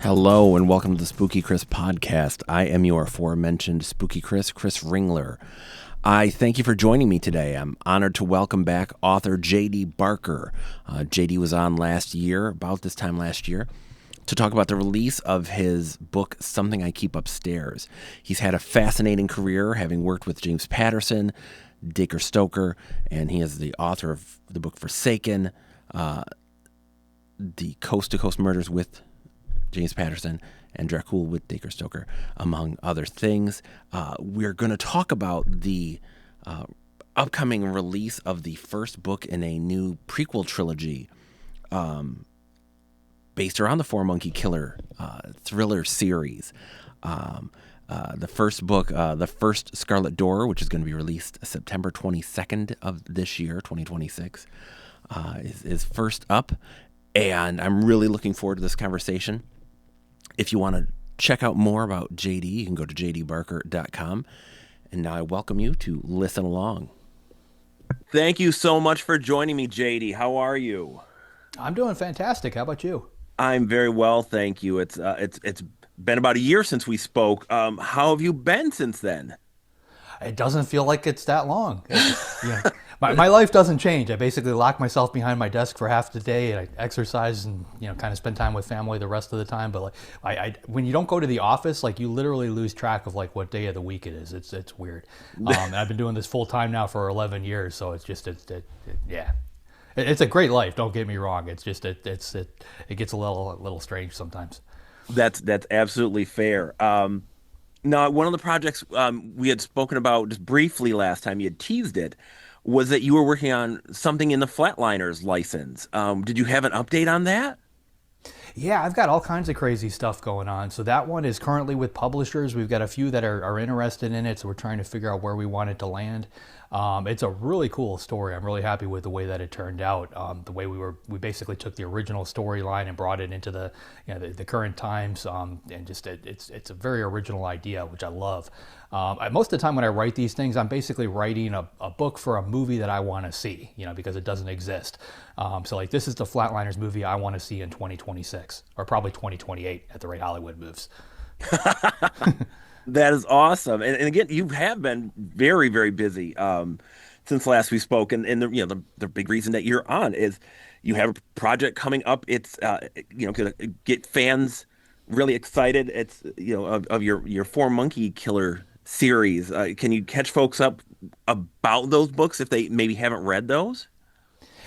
Hello and welcome to the Spooky Chris podcast. I am your aforementioned Spooky Chris Ringler. I thank you for joining me today. I'm honored to welcome back author J.D. Barker. J.D. was on last year, about this time last year, to talk about the release of his book, Something I Keep Upstairs. He's had a fascinating career, having worked with James Patterson, Dacre Stoker, and he is the author of the book Forsaken, the Coast to Coast Murders with James Patterson, and Dracul with Dacre Stoker, among other things. We're going to talk about the upcoming release of the first book in a new prequel trilogy based around the Four Monkey Killer thriller series. The first book, The First Scarlet Door, which is going to be released September 22nd of this year, 2026, is first up. And I'm really looking forward to this conversation. If you want to check out more about JD, you can go to jdbarker.com. And now I welcome you to listen along. Thank you so much for joining me, JD. How are you? I'm doing fantastic. How about you? I'm very well, thank you. It's been about a year since we spoke. How have you been since then? It doesn't feel like it's that long. My life doesn't change. I basically lock myself behind my desk for half the day, and I exercise and kind of spend time with family the rest of the time. But when you don't go to the office, you literally lose track of what day of the week it is. It's weird. And I've been doing this full time now for 11 years, so yeah. It's a great life. Don't get me wrong. It's just it gets a little strange sometimes. That's absolutely fair. Now, one of the projects we had spoken about just briefly last time, you had teased it, was that you were working on something in the Flatliners license. Did you have an update on that? Yeah, I've got all kinds of crazy stuff going on. So that one is currently with publishers. We've got a few that are interested in it, so we're trying to figure out where we want it to land. It's a really cool story. I'm really happy with the way that it turned out. The way we basically took the original storyline and brought it into the current times, and just it's a very original idea, which I love. Most of the time when I write these things, I'm basically writing a book for a movie that I want to see, because it doesn't exist. So this is the Flatliners movie I want to see in 2026, or probably 2028 at the rate Hollywood moves. That is awesome. And again, you have been very, very busy since last we spoke. And the big reason that you're on is you have a project coming up. It's going to get fans really excited. It's of your Four Monkey Killer series. Can you catch folks up about those books if they maybe haven't read those?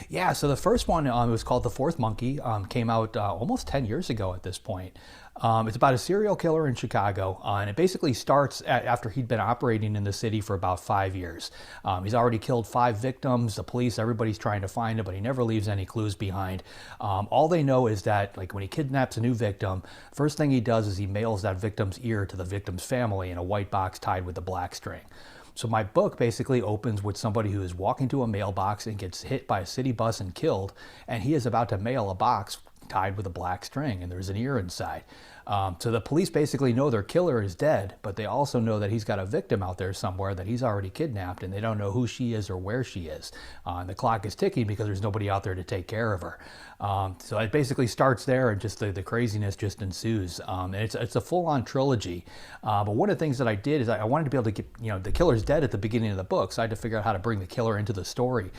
Yeah, so the first one was called The Fourth Monkey, came out almost 10 years ago at this point. It's about a serial killer in Chicago, and it basically starts after he'd been operating in the city for about 5 years. He's already killed 5 victims. The police, everybody's trying to find him, but he never leaves any clues behind. All they know is that when he kidnaps a new victim, first thing he does is he mails that victim's ear to the victim's family in a white box tied with a black string. So my book basically opens with somebody who is walking to a mailbox and gets hit by a city bus and killed, and he is about to mail a box tied with a black string, and there's an ear inside. So the police basically know their killer is dead, but they also know that he's got a victim out there somewhere that he's already kidnapped, and they don't know who she is or where she is. The clock is ticking because there's nobody out there to take care of her. So it basically starts there, and just the craziness just ensues. And it's a full-on trilogy. But one of the things that I did is I wanted to be able to get, the killer's dead at the beginning of the book, so I had to figure out how to bring the killer into the story.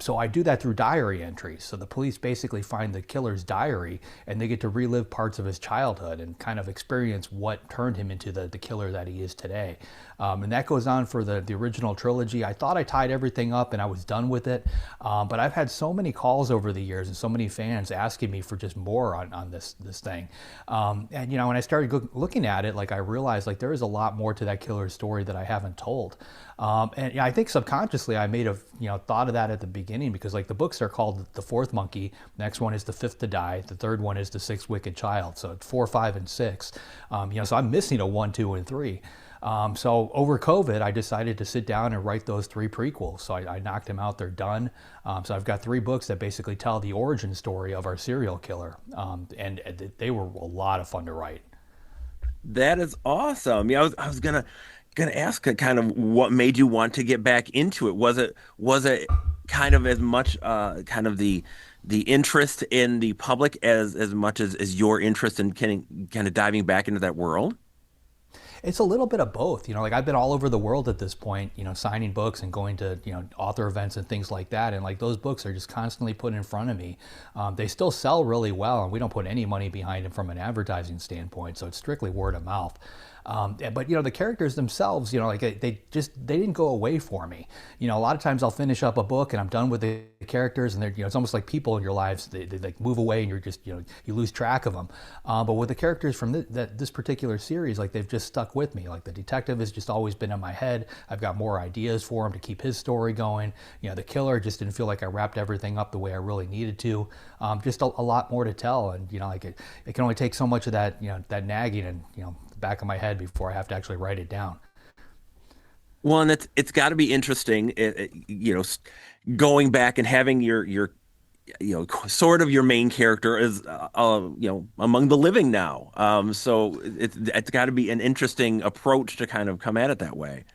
So I do that through diary entries. So the police basically find the killer's diary, and they get to relive parts of his childhood and kind of experience what turned him into the killer that he is today. And that goes on for the original trilogy. I thought I tied everything up and I was done with it. But I've had so many calls over the years and so many fans asking me for just more on this thing. And when I started looking at it, I realized there is a lot more to that killer's story that I haven't told. And I think subconsciously I may have thought of that at the beginning, because the books are called The Fourth Monkey. Next one is The Fifth to Die. The third one is The Sixth Wicked Child. So it's 4, 5, and 6. So I'm missing a 1, 2, and 3. So over COVID, I decided to sit down and write those 3 prequels. So I knocked them out. They're done. So I've got 3 books that basically tell the origin story of our serial killer. And they were a lot of fun to write. That is awesome. Yeah, I was gonna ask kind of what made you want to get back into it. Was it kind of as much kind of the interest in the public as much as your interest in kind of diving back into that world? It's a little bit of both. Like I've been all over the world at this point, signing books and going to, author events and things like that. And like those books are just constantly put in front of me. They still sell really well, and we don't put any money behind them from an advertising standpoint. So it's strictly word of mouth. But the characters themselves, like they didn't go away for me. A lot of times I'll finish up a book and I'm done with the characters, and they're, it's almost like people in your lives. They like move away, and you're just, you lose track of them. But with the characters from this particular series, like they've just stuck with me. Like the detective has just always been in my head. I've got more ideas for him to keep his story going. The killer just didn't feel like I wrapped everything up the way I really needed to. Just a lot more to tell, and like it can only take so much of that, that nagging and the back of my head before I have to actually write it down. Well, and it's got to be interesting, going back and having your sort of your main character is among the living now. So it's got to be an interesting approach to kind of come at it that way.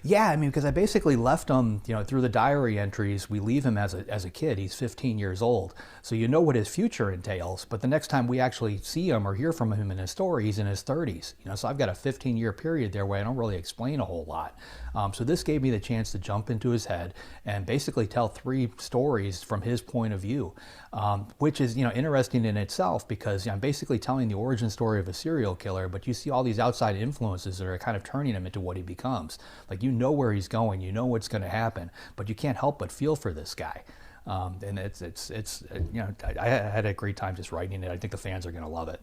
Yeah, I mean, because I basically left him, through the diary entries. We leave him as a kid. He's 15 years old. So you know what his future entails. But the next time we actually see him or hear from him in his story, he's in his 30s. So I've got a 15-year period there where I don't really explain a whole lot. So this gave me the chance to jump into his head and basically tell three stories from his point of view, which is, interesting in itself because I'm basically telling the origin story of a serial killer, but you see all these outside influences that are kind of turning him into what he becomes. Like you know where he's going, you know what's going to happen, but you can't help but feel for this guy. And I had a great time just writing it. I think the fans are going to love it.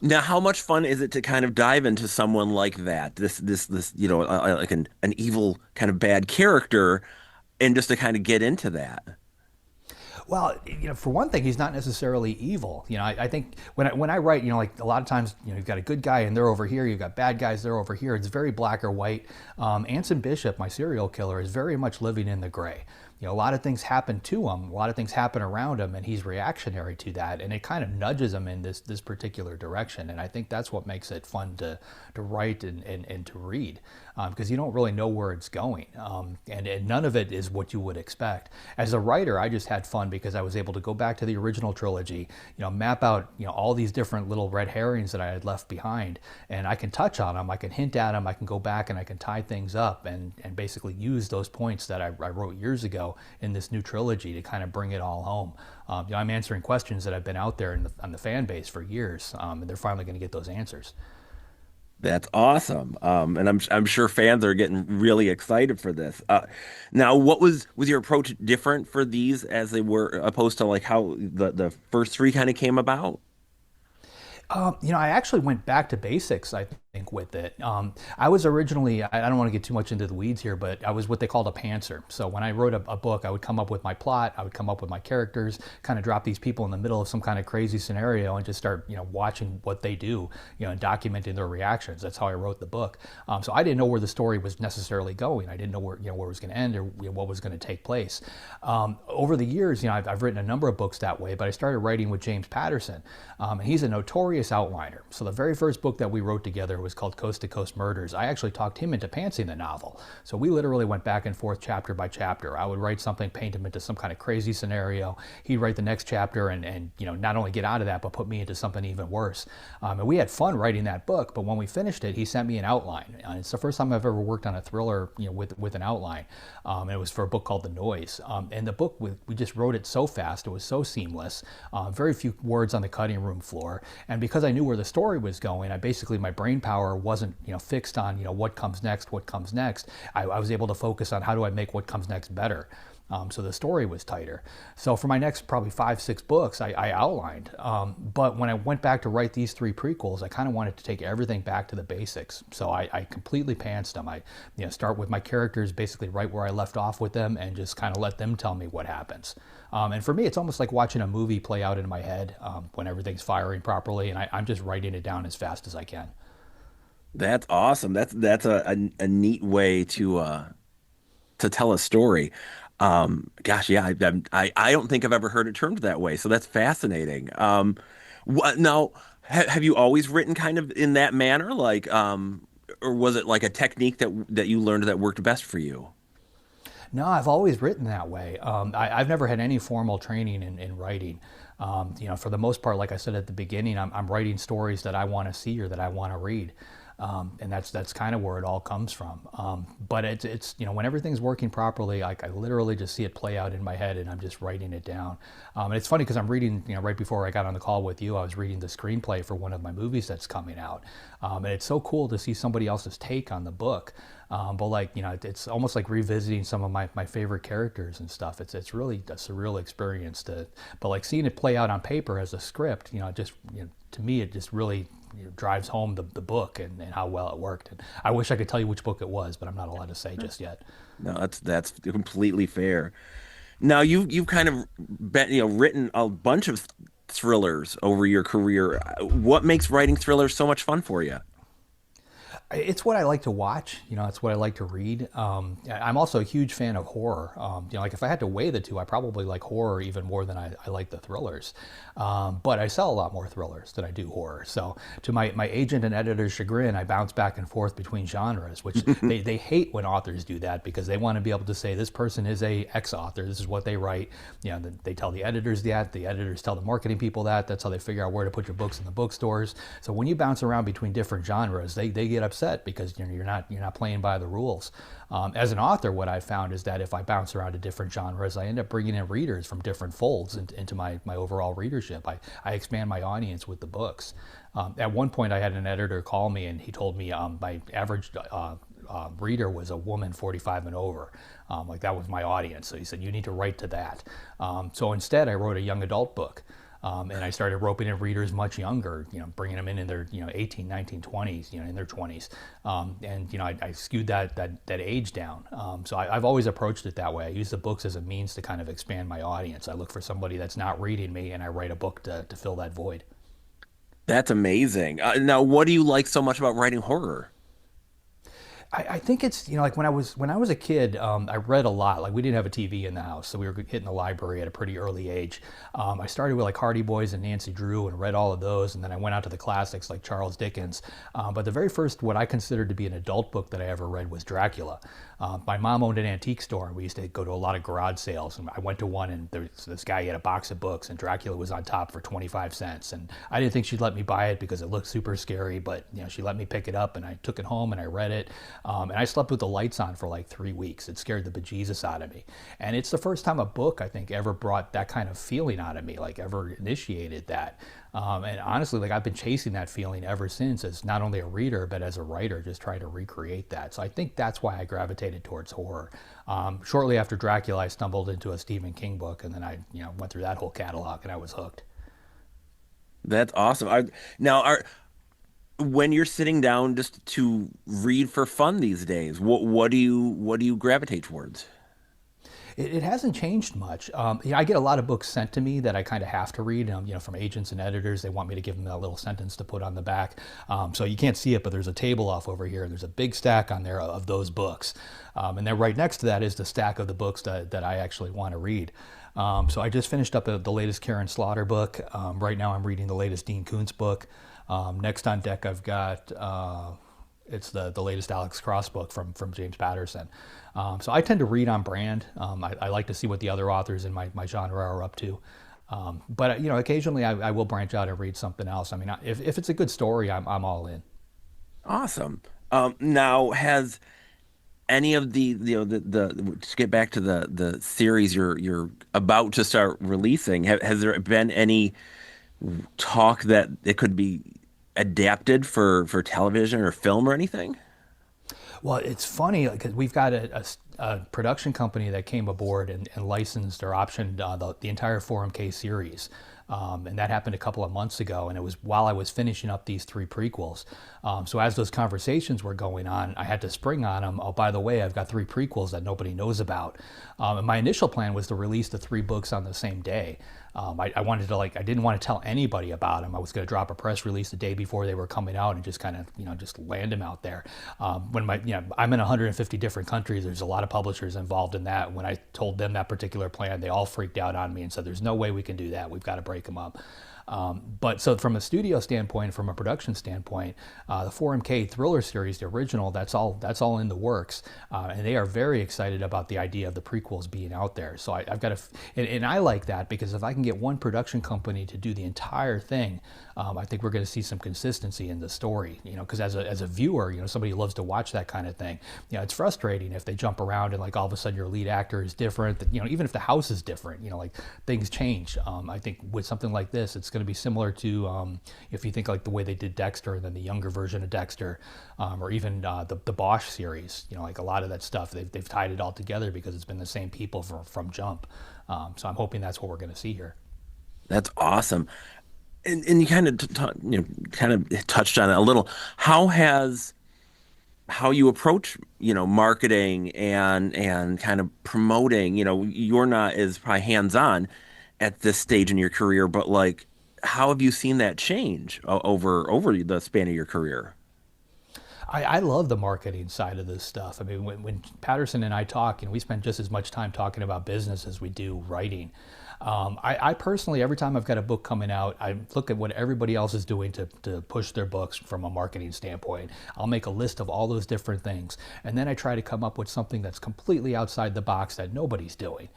Now, how much fun is it to kind of dive into someone like that, this like an evil kind of bad character, and just to kind of get into that? Well, for one thing, he's not necessarily evil. I think when I write, like a lot of times, you've got a good guy and they're over here, you've got bad guys, they're over here. It's very black or white. Anson Bishop, my serial killer, is very much living in the gray. A lot of things happen to him, a lot of things happen around him, and he's reactionary to that, and it kind of nudges him in this particular direction. And I think that's what makes it fun to write and to read, because you don't really know where it's going, and none of it is what you would expect. As a writer, I just had fun because I was able to go back to the original trilogy, map out all these different little red herrings that I had left behind, and I can touch on them, I can hint at them, I can go back and I can tie things up and basically use those points that I wrote years ago in this new trilogy to kind of bring it all home. I'm answering questions that have been out there on the fan base for years, and they're finally going to get those answers. That's awesome. And I'm sure fans are getting really excited for this. Now, what was your approach different for these as they were opposed to like how the first three kind of came about? I actually went back to basics, I think, with it. I was originally, I don't want to get too much into the weeds here, but I was what they called a pantser. So when I wrote a book, I would come up with my plot, I would come up with my characters, kind of drop these people in the middle of some kind of crazy scenario and just start, watching what they do, and documenting their reactions. That's how I wrote the book. So I didn't know where the story was necessarily going. I didn't know where it was going to end or what was going to take place. Over the years, I've written a number of books that way, but I started writing with James Patterson, and he's a notorious outliner. So the very first book that we wrote together was called Coast to Coast Murders. I actually talked him into pantsing the novel. So we literally went back and forth chapter by chapter. I would write something, paint him into some kind of crazy scenario. He'd write the next chapter and not only get out of that, but put me into something even worse. And we had fun writing that book, but when we finished it, he sent me an outline. And it's the first time I've ever worked on a thriller, with an outline. And it was for a book called The Noise. And the book, we just wrote it so fast. It was so seamless. Very few words on the cutting room floor. And because I knew where the story was going, my brain power wasn't fixed on what comes next. I was able to focus on how do I make what comes next better. So the story was tighter. So for my next probably 5-6 books, I outlined. But when I went back to write these three prequels, I kind of wanted to take everything back to the basics. So I completely pantsed them. I start with my characters basically right where I left off with them and just kind of let them tell me what happens. And for me, it's almost like watching a movie play out in my head when everything's firing properly, and I'm just writing it down as fast as I can. That's awesome. That's a neat way to tell a story. Gosh, yeah, I don't think I've ever heard it termed that way. So that's fascinating. Now, have you always written kind of in that manner, like, or was it like a technique that you learned that worked best for you? No, I've always written that way. I've never had any formal training in writing. For the most part, like I said at the beginning, I'm writing stories that I want to see or that I want to read. And that's kind of where it all comes from. But it's when everything's working properly, I literally just see it play out in my head, and I'm just writing it down. And it's funny because I'm reading, right before I got on the call with you, I was reading the screenplay for one of my movies that's coming out, and it's so cool to see somebody else's take on the book. But it's almost like revisiting some of my favorite characters and stuff. It's really a surreal experience but like seeing it play out on paper as a script, to me it just really drives home the book and how well it worked. And I wish I could tell you which book it was, but I'm not allowed to say just yet. No, that's completely fair. Now you've kind of been, written a bunch of thrillers over your career. What makes writing thrillers so much fun for you? It's what I like to watch. It's what I like to read. I'm also a huge fan of horror. Like if I had to weigh the two, I probably like horror even more than I like the thrillers. But I sell a lot more thrillers than I do horror. So to my agent and editor's chagrin, I bounce back and forth between genres, which they hate when authors do that because they want to be able to say this person is a ex-author. This is what they write. They tell the editors that. The editors tell the marketing people that. That's how they figure out where to put your books in the bookstores. So when you bounce around between different genres, they get upset because you're not playing by the rules. As an author, what I found is that if I bounce around to different genres, I end up bringing in readers from different folds into my overall readership. I expand my audience with the books. At one point, I had an editor call me and he told me my average reader was a woman 45 and over. Like that was my audience. So he said, you need to write to that. So instead, I wrote a young adult book. And I started roping in readers much younger, bringing them in their, 18, 19, 20s, in their 20s. I skewed that age down. So I've always approached it that way. I use the books as a means to kind of expand my audience. I look for somebody that's not reading me and I write a book to fill that void. That's amazing. Now, what do you like so much about writing horror? I think it's like when I was a kid, I read a lot. Like we didn't have a TV in the house, so we were hitting the library at a pretty early age. I started with like Hardy Boys and Nancy Drew and read all of those, and then I went out to the classics like Charles Dickens. But the very first what I considered to be an adult book that I ever read was Dracula. My mom owned an antique store, and we used to go to a lot of garage sales. And I went to one, and there's this guy, he had a box of books, and Dracula was on top for 25 cents. And I didn't think she'd let me buy it because it looked super scary, but she let me pick it up, and I took it home and I read it. And I slept with the lights on for like 3 weeks. It scared the bejesus out of me. And it's the first time a book, I think, ever brought that kind of feeling out of me, like ever initiated that. And honestly, like I've been chasing that feeling ever since as not only a reader, but as a writer, just trying to recreate that. So I think that's why I gravitated towards horror. Shortly after Dracula, I stumbled into a Stephen King book, and then I went through that whole catalog, and I was hooked. That's awesome. When you're sitting down just to read for fun these days, what do you gravitate towards? It hasn't changed much. I get a lot of books sent to me that I kind of have to read. From agents and editors, they want me to give them that little sentence to put on the back. So you can't see it, but there's a table off over here, and there's a big stack on there of those books. And then right next to that is the stack of the books that I actually want to read. So I just finished up the latest Karen Slaughter book. Right now, I'm reading the latest Dean Koontz book. Next on deck, I've got it's the latest Alex Cross book from James Patterson. So I tend to read on brand. I like to see what the other authors in my genre are up to. But occasionally I will branch out and read something else. I mean, if it's a good story, I'm all in. Awesome. Now, has any of the to get back to the series you're about to start releasing, has there been any talk that it could be adapted for television or film or anything? Well, it's funny because we've got a production company that came aboard and licensed or optioned the entire Forum K series. And that happened a couple of months ago, and it was while I was finishing up these 3 prequels. So as those conversations were going on, I had to spring on them. Oh, by the way, I've got 3 prequels that nobody knows about. And my initial plan was to release the 3 books on the same day. I wanted to I didn't want to tell anybody about them. I was going to drop a press release the day before they were coming out and just kind of, just land them out there. When I'm in 150 different countries. There's a lot of publishers involved in that. When I told them that particular plan, they all freaked out on me and said, "There's no way we can do that. We've got to break them up." But so from a studio standpoint, from a production standpoint, the 4MK Thriller series, the original, that's all in the works, and they are very excited about the idea of the prequels being out there. So I've got and I like that because if I can get one production company to do the entire thing, I think we're going to see some consistency in the story. Because as a viewer, somebody who loves to watch that kind of thing, it's frustrating if they jump around and like all of a sudden your lead actor is different. Even if the house is different, like things change. I think with something like this, it's going to be similar to if you think like the way they did Dexter and then the younger version of Dexter, or even the Bosch series. Like a lot of that stuff, they've tied it all together because it's been the same people from Jump. So I'm hoping that's what we're going to see here. That's awesome. And you kind of kind of touched on it a little. How you approach marketing and kind of promoting, you're not as probably hands-on at this stage in your career, but like how have you seen that change over the span of your career? I love the marketing side of this stuff. I mean, when Patterson and I talk, we spend just as much time talking about business as we do writing. I personally, every time I've got a book coming out, I look at what everybody else is doing to push their books from a marketing standpoint. I'll make a list of all those different things, and then I try to come up with something that's completely outside the box that nobody's doing.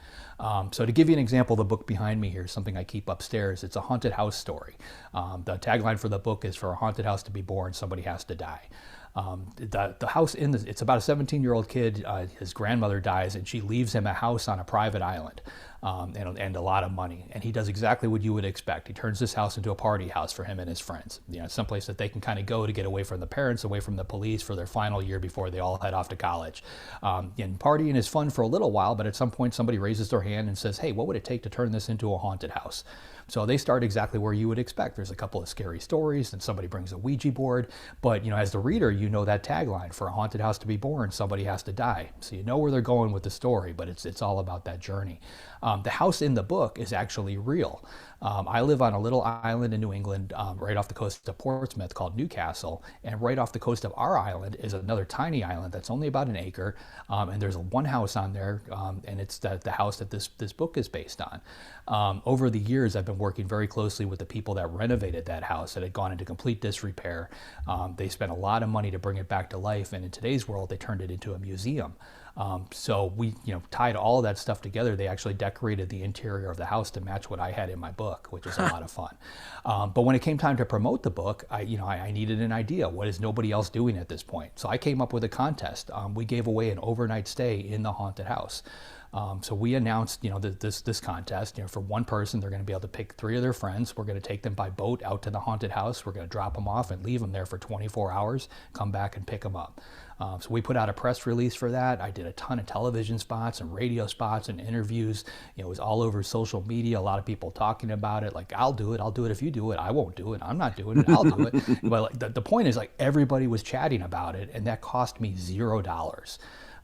So to give you an example, the book behind me here is something I keep upstairs. It's a haunted house story. The tagline for the book is, "For a haunted house to be born, somebody has to die." The house it's about a 17-year-old kid. His grandmother dies, and she leaves him a house on a private island, and a lot of money. And he does exactly what you would expect. He turns this house into a party house for him and his friends. Someplace that they can kind of go to get away from the parents, away from the police for their final year before they all head off to college. And partying is fun for a little while, but at some point somebody raises their hand and says, "Hey, what would it take to turn this into a haunted house?" So they start exactly where you would expect. There's a couple of scary stories, and somebody brings a Ouija board. But as the reader, that tagline, "For a haunted house to be born, somebody has to die." So you know where they're going with the story, but it's all about that journey. The house in the book is actually real. I live on a little island in New England, right off the coast of Portsmouth, called Newcastle, and right off the coast of our island is another tiny island that's only about an acre, and there's one house on there, and it's the house that this book is based on. Over the years, I've been working very closely with the people that renovated that house that had gone into complete disrepair. They spent a lot of money to bring it back to life, and in today's world, they turned it into a museum. So we, tied all of that stuff together. They actually decorated the interior of the house to match what I had in my book, which is a lot of fun. But when it came time to promote the book, I needed an idea. What is nobody else doing at this point? So I came up with a contest. We gave away an overnight stay in the haunted house. So we announced, this contest. For one person, they're going to be able to pick 3 of their friends. We're going to take them by boat out to the haunted house. We're going to drop them off and leave them there for 24 hours. Come back and pick them up. So we put out a press release for that. I did a ton of television spots and radio spots and interviews. It was all over social media. A lot of people talking about it. Like, I'll do it if you do it. I won't do it. I'm not doing it. I'll do it. But like, the point is, like, everybody was chatting about it, and that cost me $0.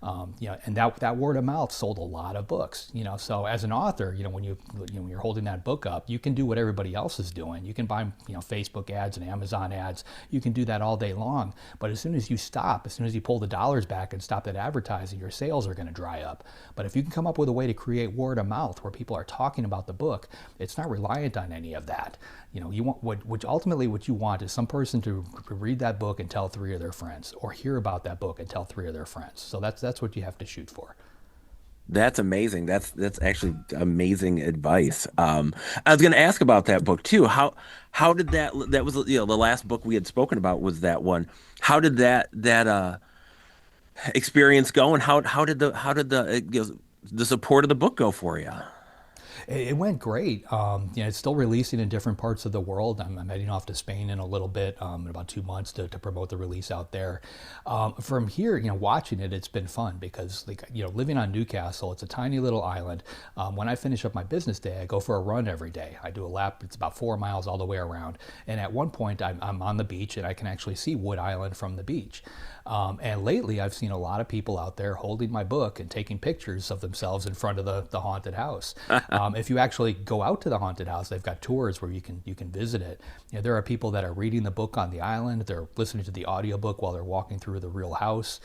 And that word of mouth sold a lot of books. So as an author, when you're holding that book up, you can do what everybody else is doing. You can buy, Facebook ads and Amazon ads. You can do that all day long. But as soon as you pull the dollars back and stop that advertising, your sales are going to dry up. But if you can come up with a way to create word of mouth where people are talking about the book, it's not reliant on any of that. You want what you want is some person to read that book and tell 3 of their friends, or hear about that book and tell 3 of their friends. So that's what you have to shoot for. That's amazing. That's actually amazing advice. I was going to ask about that book too. How did that was the last book we had spoken about was that one. How did that experience go, and how did the support of the book go for you? It went great. It's still releasing in different parts of the world. I'm heading off to Spain in a little bit, in about 2 months to promote the release out there. From here, watching it, it's been fun because, living on Newcastle, it's a tiny little island. When I finish up my business day, I go for a run every day. I do a lap. It's about 4 miles all the way around. And at one point, I'm on the beach and I can actually see Wood Island from the beach. And lately, I've seen a lot of people out there holding my book and taking pictures of themselves in front of the haunted house. If you actually go out to the haunted house, they've got tours where you can visit it. There are people that are reading the book on the island. They're listening to the audiobook while they're walking through the real house.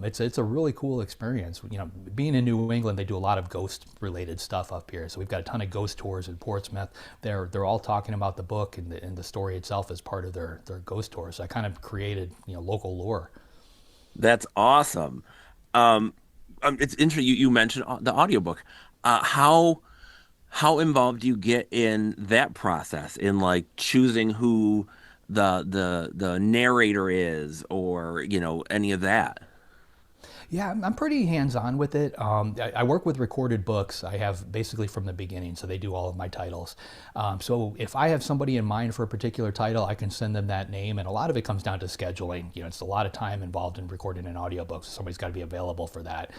It's a really cool experience. Being in New England, they do a lot of ghost related stuff up here. So we've got a ton of ghost tours in Portsmouth. They're all talking about the book and the story itself as part of their ghost tour. So I kind of created local lore. That's awesome. Um, it's interesting. You mentioned the audiobook. How involved do you get in that process in like choosing who the narrator is, or any of that? Yeah, I'm pretty hands-on with it. I work with recorded books. I have basically from the beginning, so they do all of my titles. So if I have somebody in mind for a particular title, I can send them that name, and a lot of it comes down to scheduling. It's a lot of time involved in recording an audiobook, so somebody's got to be available for that.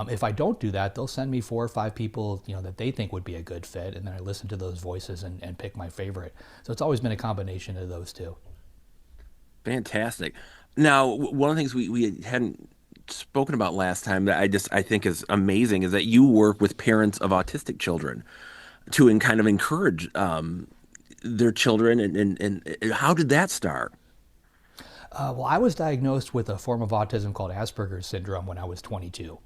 If I don't do that, they'll send me 4 or 5 people, that they think would be a good fit, and then I listen to those voices and pick my favorite. So it's always been a combination of those two. Fantastic. Now, one of the things we hadn't spoken about last time that I think is amazing is that you work with parents of autistic children to kind of encourage their children, and how did that start? Well, I was diagnosed with a form of autism called Asperger's syndrome when I was 22.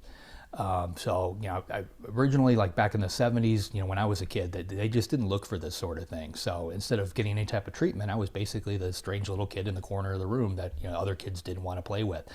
So, I originally, like back in the 70s, when I was a kid, they just didn't look for this sort of thing. So instead of getting any type of treatment, I was basically the strange little kid in the corner of the room that, other kids didn't want to play with.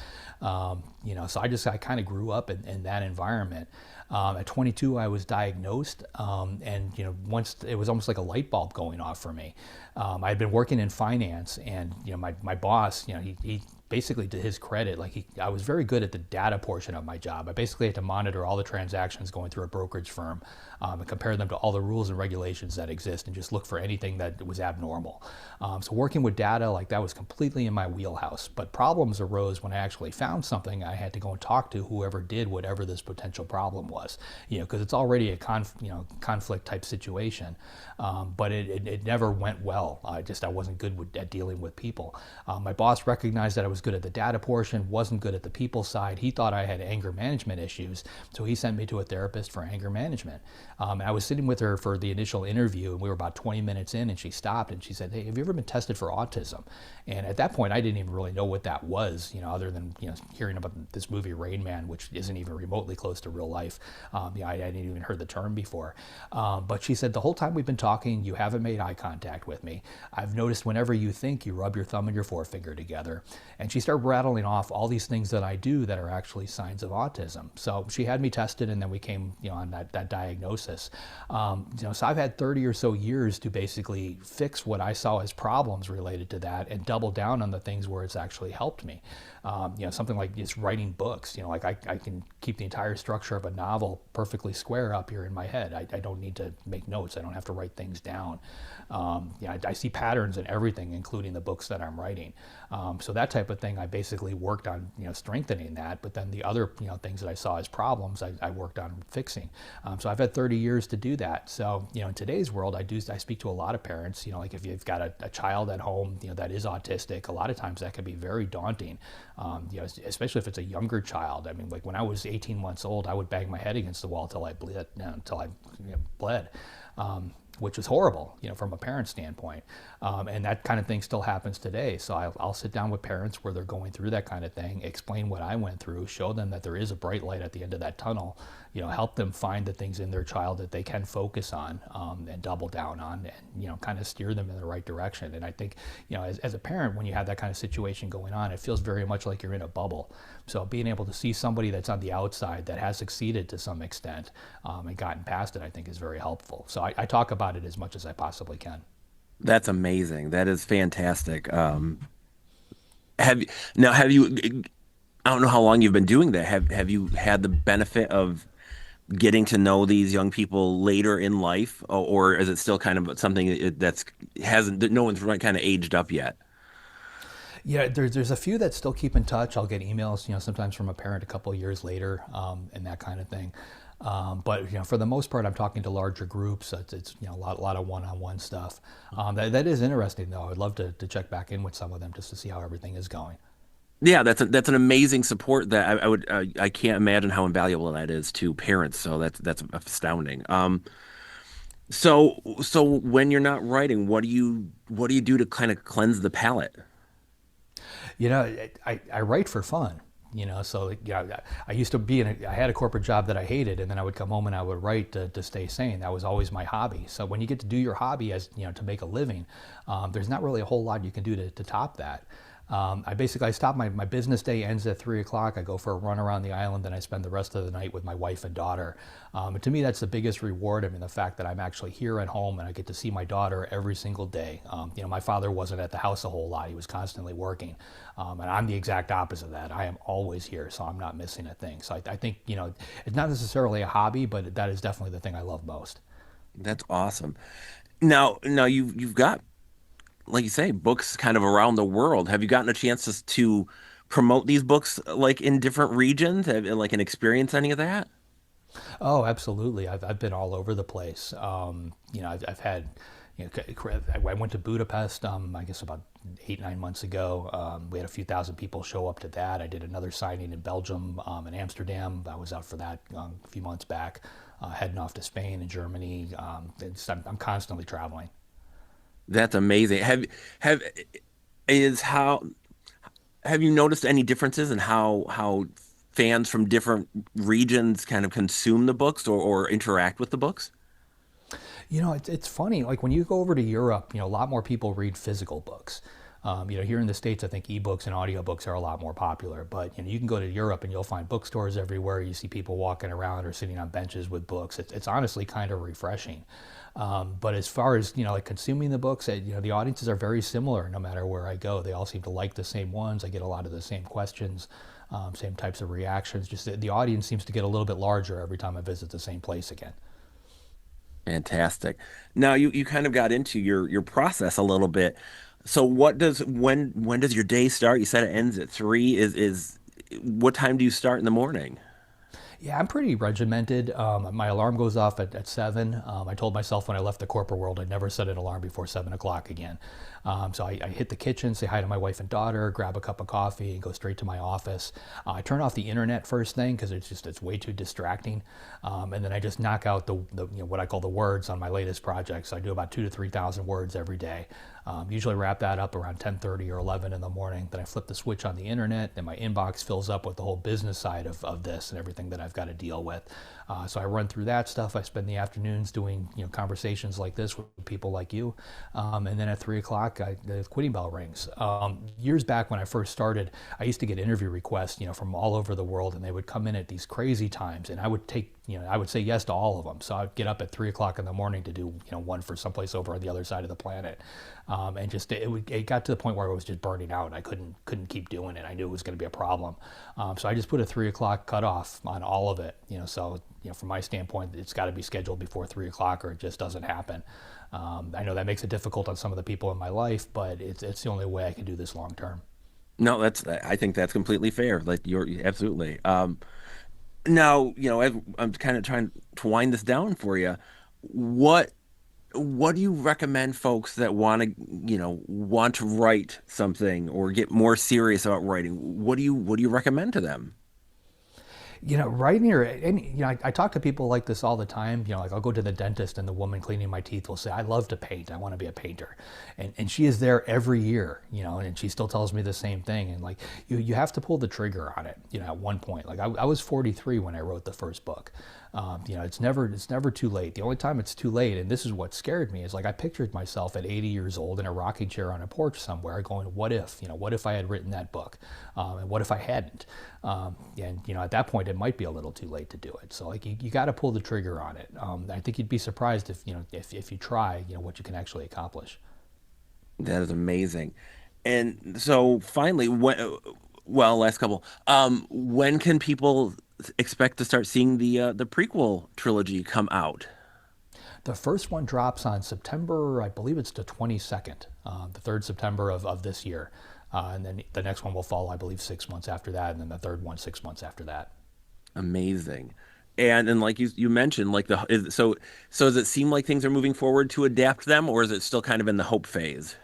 So I kind of grew up in that environment. At 22, I was diagnosed, and once it was almost like a light bulb going off for me. I had been working in finance, and my boss, he basically, to his credit, I was very good at the data portion of my job. I basically had to monitor all the transactions going through a brokerage firm, and compare them to all the rules and regulations that exist, and just look for anything that was abnormal. So working with data like that was completely in my wheelhouse. But problems arose when I actually found something. I had to go and talk to whoever did whatever this potential problem was, because it's already a conflict type situation. But it never went well. I wasn't good at dealing with people. My boss recognized that I was good at the data portion, wasn't good at the people side. He thought I had anger management issues, so he sent me to a therapist for anger management. And I was sitting with her for the initial interview, and we were about 20 minutes in, and she stopped and she said, "Hey, have you ever been tested for autism?" And at that point, I didn't even really know what that was, other than hearing about this movie Rain Man, which isn't even remotely close to real life. I hadn't even heard the term before. But she said, "The whole time we've been talking, you haven't made eye contact with me. I've noticed whenever you think, you rub your thumb and your forefinger together." And she started rattling off all these things that I do that are actually signs of autism. So she had me tested, and then we came, on that diagnosis. So I've had 30 or so years to basically fix what I saw as problems related to that, and double down on the things where it's actually helped me. Something like just writing books. I can keep the entire structure of a novel perfectly square up here in my head. I don't need to make notes. I don't have to write things down. I see patterns in everything, including the books that I'm writing. So that type of thing, I basically worked on, strengthening that. But then the other, things that I saw as problems, I worked on fixing. So I've had 30 years to do that. So, in today's world, I speak to a lot of parents, like if you've got a child at home, that is autistic, a lot of times that can be very daunting. Especially if it's a younger child. I mean, like when I was 18 months old, I would bang my head against the wall till I bled. Which was horrible, from a parent standpoint. And that kind of thing still happens today. So I'll sit down with parents where they're going through that kind of thing, explain what I went through, show them that there is a bright light at the end of that tunnel, help them find the things in their child that they can focus on, and double down on, and, kind of steer them in the right direction. And I think, as a parent, when you have that kind of situation going on, it feels very much like you're in a bubble. So being able to see somebody that's on the outside that has succeeded to some extent, and gotten past it, I think is very helpful. So I talk about it as much as I possibly can. That's amazing. That is fantastic. Have now have you? I don't know how long you've been doing that. Have you had the benefit of getting to know these young people later in life, or is it still kind of something that's hasn't that no one's really kind of aged up yet? Yeah, there's a few that still keep in touch. I'll get emails, sometimes from a parent a couple of years later, and that kind of thing. But for the most part, I'm talking to larger groups. It's a lot of one-on-one stuff. That is interesting, though. I'd love to check back in with some of them just to see how everything is going. Yeah, that's an amazing support that I would I can't imagine how invaluable that is to parents. So that's astounding. So when you're not writing, what do you do to kind of cleanse the palate? I write for fun. So I used to I had a corporate job that I hated, and then I would come home and I would write to stay sane. That was always my hobby. So when you get to do your hobby as to make a living, there's not really a whole lot you can do to top that. I stop my business day ends at 3 o'clock. I go for a run around the island, and I spend the rest of the night with my wife and daughter. And to me, that's the biggest reward. I mean, the fact that I'm actually here at home and I get to see my daughter every single day. My father wasn't at the house a whole lot; he was constantly working, and I'm the exact opposite of that. I am always here, so I'm not missing a thing. So I think it's not necessarily a hobby, but that is definitely the thing I love most. That's awesome. Now you've got, like you say, books kind of around the world. Have you gotten a chance to promote these books like in different regions? Have like an experience any of that? Oh, absolutely. I've been all over the place. I've had, I went to Budapest, I guess about 8, 9 months ago. We had a few thousand people show up to that. I did another signing in Belgium, in Amsterdam. I was out for that a few months back, heading off to Spain and Germany. I'm constantly traveling. That's amazing. Have is how have you noticed any differences in how fans from different regions kind of consume the books or interact with the books? It's funny. Like when you go over to Europe, a lot more people read physical books. Here in the States, I think ebooks and audiobooks are a lot more popular. But you can go to Europe and you'll find bookstores everywhere. You see people walking around or sitting on benches with books. It's honestly kind of refreshing. But as far as like consuming the books, the audiences are very similar. No matter where I go, they all seem to like the same ones. I get a lot of the same questions, same types of reactions. Just the audience seems to get a little bit larger every time I visit the same place again. Fantastic. Now you kind of got into your process a little bit. So when does your day start? You said it ends at 3. Is what time do you start in the morning? Yeah, I'm pretty regimented. My alarm goes off at 7. I told myself when I left the corporate world I'd never set an alarm before 7 o'clock again. So I hit the kitchen, say hi to my wife and daughter, grab a cup of coffee, and go straight to my office. I turn off the internet first thing because it's way too distracting, and then I just knock out the what I call the words on my latest projects. So I do about 2 to 3 thousand words every day. Usually wrap that up around 10:30 or 11 in the morning. Then I flip the switch on the internet, and my inbox fills up with the whole business side of this and everything that I've got to deal with. So I run through that stuff. I spend the afternoons doing conversations like this with people like you, and then at 3 o'clock the quitting bell rings. Years back when I first started, I used to get interview requests from all over the world, and they would come in at these crazy times, and I would take I would say yes to all of them. So I'd get up at 3 o'clock in the morning to do one for someplace over on the other side of the planet, and just it got to the point where I was just burning out. I couldn't keep doing it. I knew it was going to be a problem, so I just put a 3 o'clock cutoff on all of it. So from my standpoint, it's got to be scheduled before 3 o'clock, or it just doesn't happen. I know that makes it difficult on some of the people in my life, but it's the only way I can do this long term. No, I think that's completely fair. Like you're absolutely. Now, I'm kind of trying to wind this down for you. What what do you recommend folks that want to write something or get more serious about writing? What do you recommend to them? Writing or any, I talk to people like this all the time. Like I'll go to the dentist and the woman cleaning my teeth will say, I love to paint. I want to be a painter. And she is there every year, and she still tells me the same thing. And like, you have to pull the trigger on it, at one point. Like I was 43 when I wrote the first book. It's never too late. The only time it's too late, and this is what scared me, is like I pictured myself at 80 years old in a rocking chair on a porch somewhere going, what if, what if I had written that book? And what if I hadn't? And at that point, it might be a little too late to do it. So like you got to pull the trigger on it. I think you'd be surprised if you try, what you can actually accomplish. That is amazing. And so finally, last couple, when can people expect to start seeing the prequel trilogy come out? The first one drops on September, I believe it's the 22nd, the 3rd September of this year. And then the next one will fall, I believe, 6 months after that, and then the third one 6 months after that. Amazing. And like you mentioned, like so does it seem like things are moving forward to adapt them, or is it still kind of in the hope phase?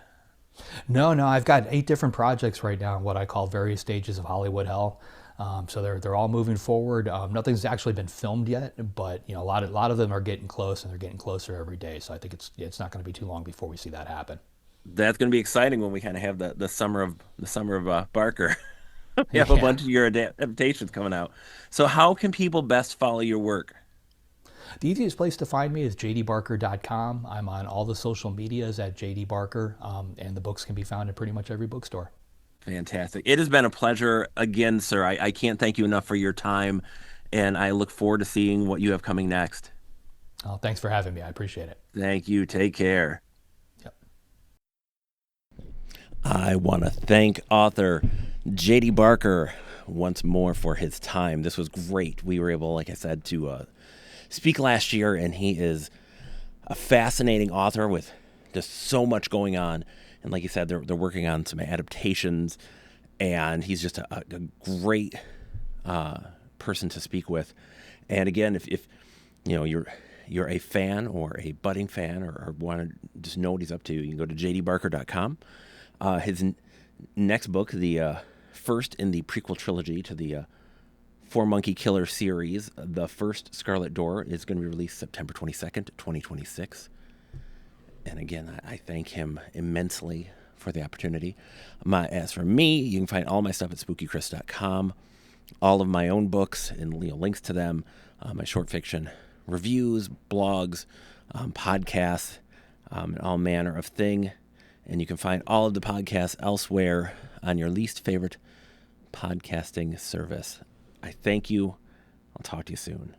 No, I've got 8 different projects right now in what I call various stages of Hollywood hell. So they're all moving forward. Nothing's actually been filmed yet, but a lot of them are getting close, and they're getting closer every day. So I think it's not going to be too long before we see that happen. That's going to be exciting when we kind of have the summer of Barker. We have a Yeah. bunch of your adaptations coming out. So how can people best follow your work? The easiest place to find me is jdbarker.com. I'm on all the social medias at jdbarker, and the books can be found in pretty much every bookstore. Fantastic. It has been a pleasure again, sir. I can't thank you enough for your time, and I look forward to seeing what you have coming next. Thanks for having me. I appreciate it. Thank you. Take care. Yep. I want to thank author J.D. Barker once more for his time. This was great. We were able, like I said, to speak last year, and he is a fascinating author with just so much going on. And like you said, they're working on some adaptations, and he's just a great person to speak with. And again, if you're a fan or a budding fan or want to just know what he's up to, you can go to jdbarker.com. His next book, the first in the prequel trilogy to the Four Monkey Killer series, The First Scarlet Door, is going to be released September 22nd, 2026. And again, I thank him immensely for the opportunity. As for me, you can find all my stuff at spookychris.com. All of my own books and links to them, my short fiction reviews, blogs, podcasts, and all manner of thing. And you can find all of the podcasts elsewhere on your least favorite podcasting service. I thank you. I'll talk to you soon.